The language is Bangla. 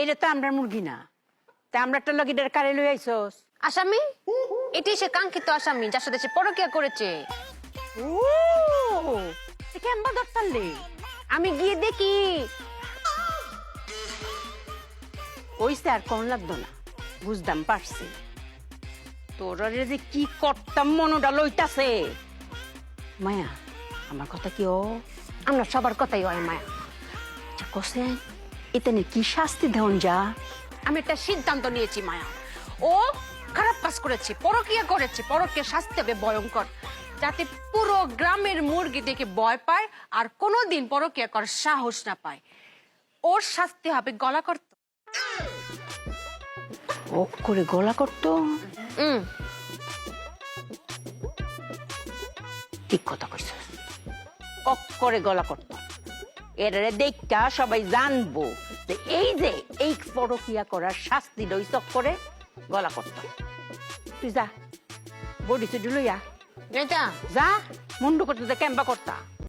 এটা তো আমরা মুরগি না, তা আমরা একটা লগিটার কারে লই আইছস। আসামি, এটি সে কাঙ্ক্ষিত আসামি যার সাথে সে পরকীয়া করেছে। ও কেমবা ধরতালে? আমি গিয়ে দেখি। ওইসে আর কোন লাগতো না, বুঝতাম পারছি। তোরা যে কি করতাম মনোটা লইতাছে। মায়া, আমার কথা কি ও? আমরা সবার কথাই হয় মায়া। আচ্ছা কসে এতেনে কি শাস্তি দেওন যা? আমি একটা সিদ্ধান্ত নিয়েছি মায়া। ও খারাপ কাজ করেছে, পরকীয়া করেছে, পরকীয়া শাস্তি হবে ভয়ঙ্কর, যাতে পুরো গ্রামের মুরগি দেখে ভয় পায় আর কোনোদিন পরকীয়া করার সাহস না পায়। ওর শাস্তি হবে গলা করত। ও করে গলা করতো? ঠিক কথা কইছ, কক করে গলা করতো। এরে দেখা সবাই জানবো যে এই পরকিয়া করার শাস্তি লই করে গলা করতো। তুই যা বডি চুডি লইয়া এটা যা, মুন্ডু করতে কেম্বা করতা।